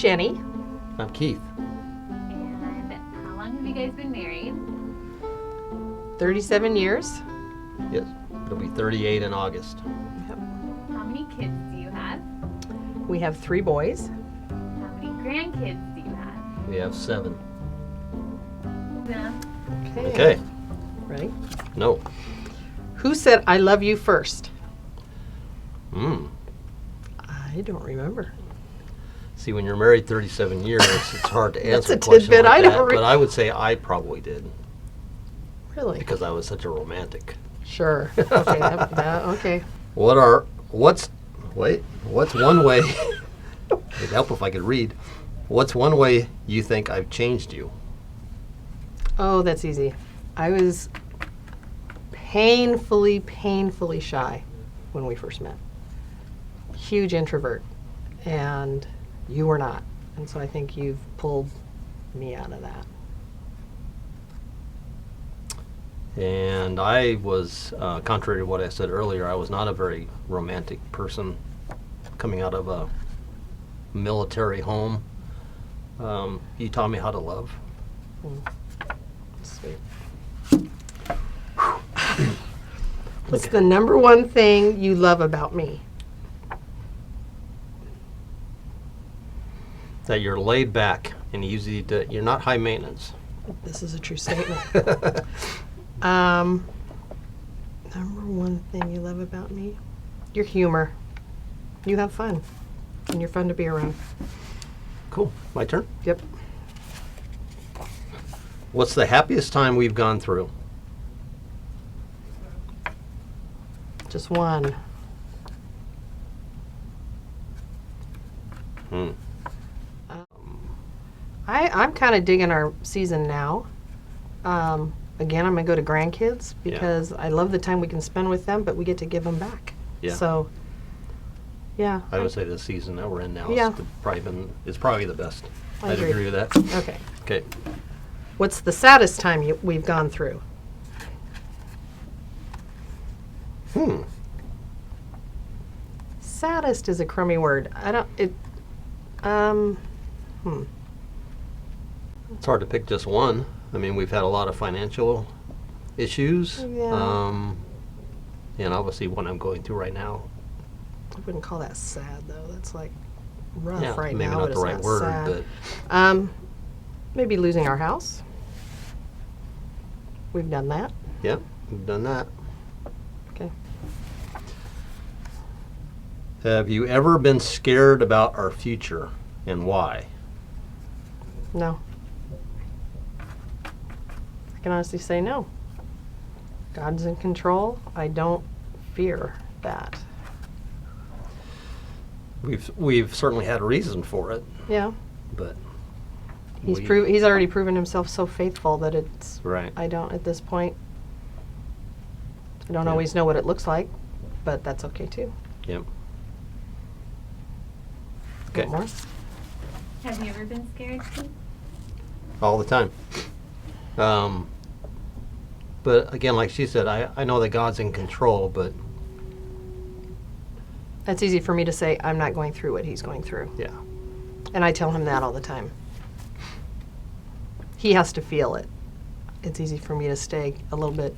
Jenny. I'm Keith. And how long have you guys been married? 37 years. Yes, it'll be 38 in August. Yep. How many kids do you have? We have 3 boys. How many grandkids do you have? We have 7. Enough. Okay. Ready? No. Who said I love you first? I don't remember. See, when you're married 37 years, it's hard to That's answer a a question tidbit like I that. don't But I would say I probably did Really? because I was such a romantic. Sure. Okay. Okay. What's one way? It'd help if I could read. What's one way you think I've changed you? Oh, that's easy. I was painfully shy when we first met. Huge introvert. And you were not. And so I think you've pulled me out of that. And I was, contrary to what I said earlier, I was not a very romantic person coming out of a military home. You taught me how to love. Sweet. What's the number one thing you love about me? That you're laid back and you're not high maintenance. This is a true statement. Number one thing you love about me? Your humor. You have fun. And you're fun to be around. Cool. My turn. Yep. What's the happiest time we've gone through? Just one. I'm kind of digging our season now. Again, I'm going to go to grandkids because I love the time we can spend with them, but we get to give them back. Yeah. So, yeah. I would say the season that we're in now Yeah. is probably the best. I I'd agree. agree with that. Okay. Okay. What's the saddest time we've gone through? Saddest is a crummy word. It's hard to pick just one. I mean, we've had a lot of financial issues. Yeah. And obviously one I'm going through right now. I wouldn't call that sad though. That's like rough Yeah, right maybe now. not but the it's right word, sad. but Maybe losing our house. We've done that. yeah, we've done that. Okay. Have you ever been scared about our future and why? No. I can honestly say no. God's in control. I don't fear that. We've certainly had a reason for it, Yeah. but He's already proven himself so faithful that right. I don't at this point. I don't Yeah. always know what it looks like, but that's okay too. Yep. Okay. Want more? Have you ever been scared, Keith? All the time. But again, like she said, I know that God's in control, but That's easy for me to say. I'm not going through what he's going through. yeah. And I tell him that all the time. He has to feel it. It's easy for me to stay a little bit,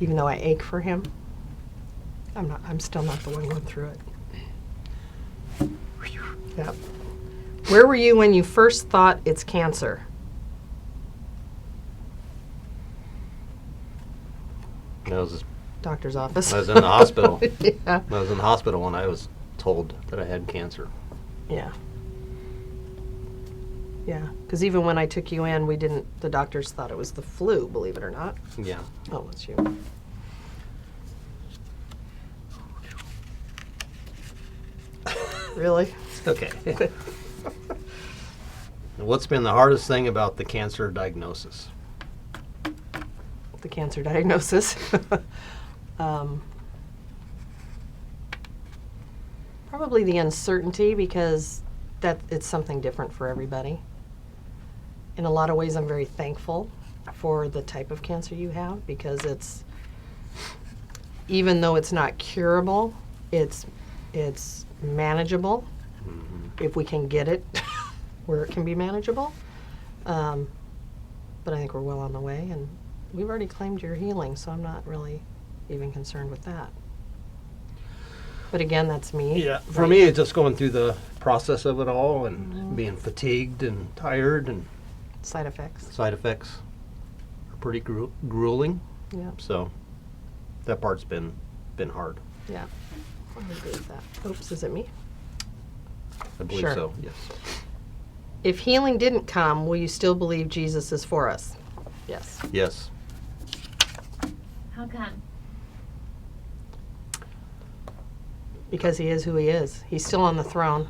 even though I ache for him. I'm still not the one going through it. Yep. Where were you when you first thought it's cancer? I was Doctor's office. in the hospital. Yeah. I was in the hospital when I was told that I had cancer. Yeah. Yeah. Because even when I took you in, the doctors thought it was the flu, believe it or not. Yeah. Oh, it's you. Really? Okay. What's been the hardest thing about the cancer diagnosis? The cancer diagnosis. Probably the uncertainty, because it's something different for everybody. In a lot of ways, I'm very thankful for the type of cancer you have, because even though it's not curable, it's manageable. Mm-hmm. if we can get it where it can be manageable. But I think we're well on the way, and we've already claimed your healing, so I'm not really even concerned with that. But again, that's me. Yeah, for me, it's just going through the process of it all and being fatigued and tired, and Side effects. side effects are pretty grueling. Yeah, So that part's been hard. yeah. I agree with that. Oops, is it me? I believe Sure. so, yes. If healing didn't come, will you still believe Jesus is for us? Yes. Yes. How come? Because he is who he is. He's still on the throne.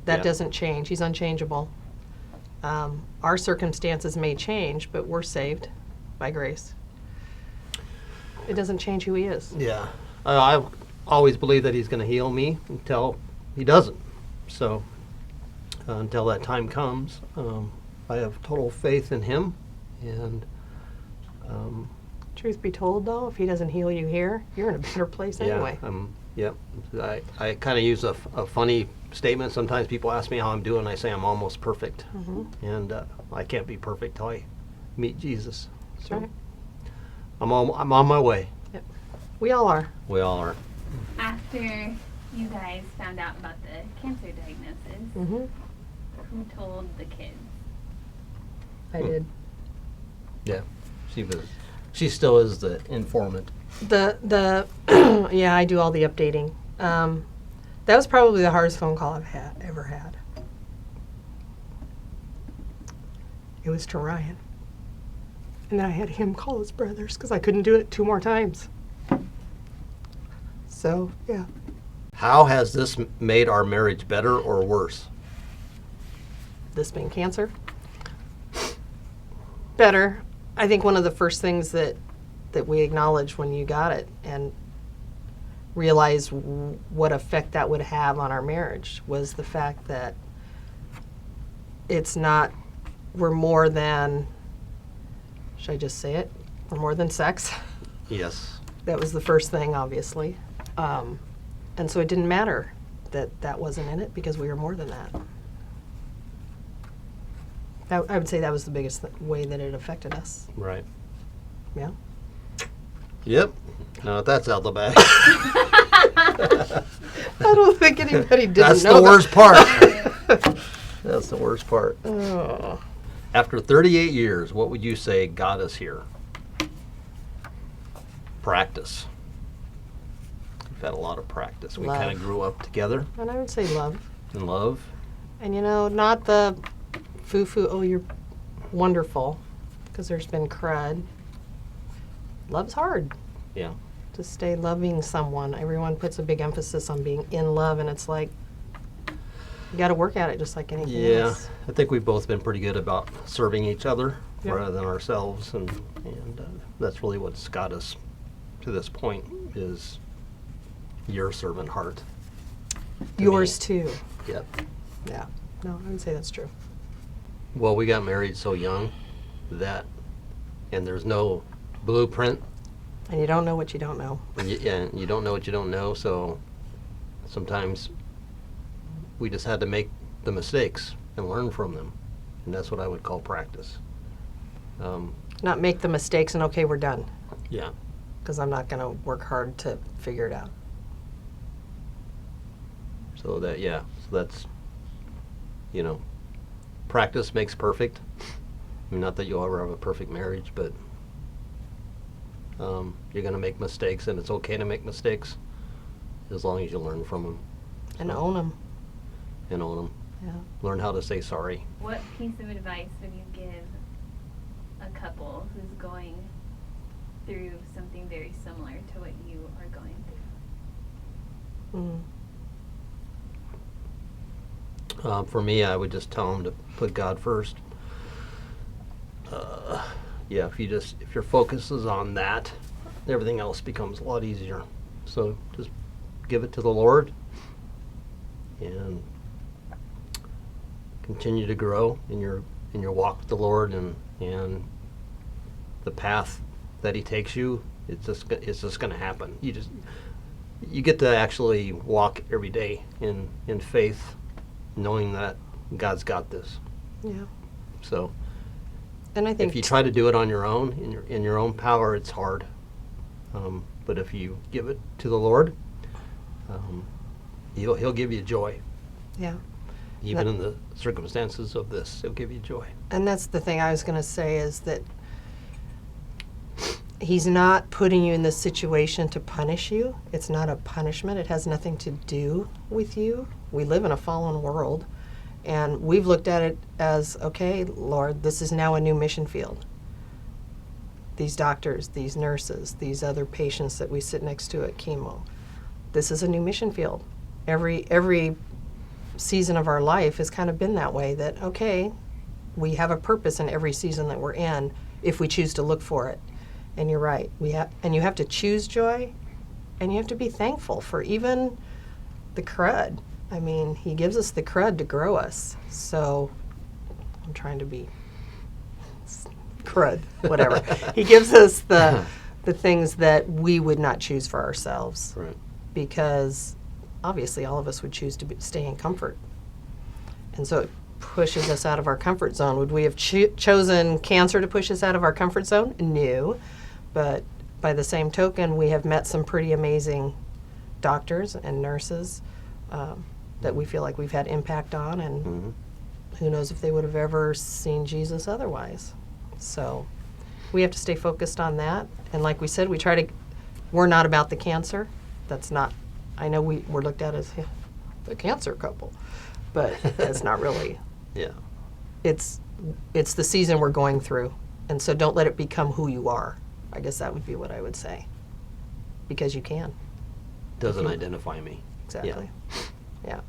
That Yeah. doesn't change. He's unchangeable. Our circumstances may change, but we're saved by grace. It doesn't change who he is. Yeah. I always believe that he's going to heal me until he doesn't. So until that time comes, I have total faith in him. And Truth be told, though, if he doesn't heal you here, you're in a better place anyway. Yep. I kind of use a funny statement. Sometimes people ask me how I'm doing. I say I'm almost perfect. And I can't be perfect till I meet Jesus. That's So right. I'm on my way. Yep. We all are. We all are. After you guys found out about the cancer diagnosis, Mm-hmm. who told the kids? I did. Yeah. She still is the informant. The yeah, I do all the updating. That was probably the hardest phone call I've ever had. It was to Ryan. And then I had him call his brothers because I couldn't do it 2 more times. So, yeah. How has this made our marriage better or worse? This being cancer. Better. I think one of the first things that we acknowledged when you got it and realized what effect that would have on our marriage was the fact that it's not, we're more than, should I just say it? We're more than sex. Yes. That was the first thing, obviously. And so it didn't matter that that wasn't in it because we were more than that. I would say that was the biggest way that it affected us. Right. Yeah. Yep. Now that's out the bag. I don't think anybody didn't That's know the worst part. That's the worst part. Oh. After 38 years, what would you say got us here? Practice. We've had a lot of practice. We Love. kind of grew up together And I would say love. in love. And not the foo-foo, oh, you're wonderful, because there's been crud. Love's hard. Yeah. To stay loving someone. Everyone puts a big emphasis on being in love, and it's like, you got to work at it just like anything Yeah. else. I think we've both been pretty good about serving each other Yep. rather than ourselves, and that's really what's got us to this point is your servant heart. to Yours me. too. Yep. Yeah. No, I would say that's true. Well, we got married so young and there's no blueprint. And you don't know what you don't know. And you don't know what you don't know, so sometimes we just had to make the mistakes and learn from them. And that's what I would call practice. Not make the mistakes and okay, we're done. Yeah. Because I'm not going to work hard to figure it out. So that's, practice makes perfect. I mean, not that you'll ever have a perfect marriage, but you're going to make mistakes, and it's okay to make mistakes as long as you learn from them. And own them. And own them. Yeah. Learn how to say sorry. What piece of advice would you give a couple who's going through something very similar to what you are going through? Mm. For me, I would just tell them to put God first. If your focus is on that, everything else becomes a lot easier. So just give it to the Lord and continue to grow in your walk with the Lord and the path that He takes you. It's just going to happen. You get to actually walk every day in faith knowing that God's got this. Yeah. So And I think if you try to do it on your own, in your own power, it's hard. But if you give it to the Lord, He'll give you joy. yeah. Even in the circumstances of this, He'll give you joy. And that's the thing I was going to say, is that He's not putting you in this situation to punish you. It's not a punishment. It has nothing to do with you. We live in a fallen world, and we've looked at it as, okay, Lord, this is now a new mission field. These doctors, these nurses, these other patients that we sit next to at chemo, this is a new mission field. Every season of our life has kind of been that way, that, okay, we have a purpose in every season that we're in if we choose to look for it. And you're right. And you have to choose joy, and you have to be thankful for even the crud. I mean, He gives us the crud to grow us. So I'm trying to be crud, whatever. He gives us the things that we would not choose for ourselves. Right. Because obviously all of us would choose to stay in comfort. And so it pushes us out of our comfort zone. Would we have chosen cancer to push us out of our comfort zone? No. But by the same token, we have met some pretty amazing doctors and nurses that we feel like we've had impact on, and who knows if they would have ever seen Jesus otherwise. So we have to stay focused on that. And like we said, we're not about the cancer. That's not, I know we're looked at as the cancer couple, but it's not really. Yeah. It's the season we're going through. And so don't let it become who you are. I guess that would be what I would say. Because you can. Doesn't identify me. Exactly. Yeah.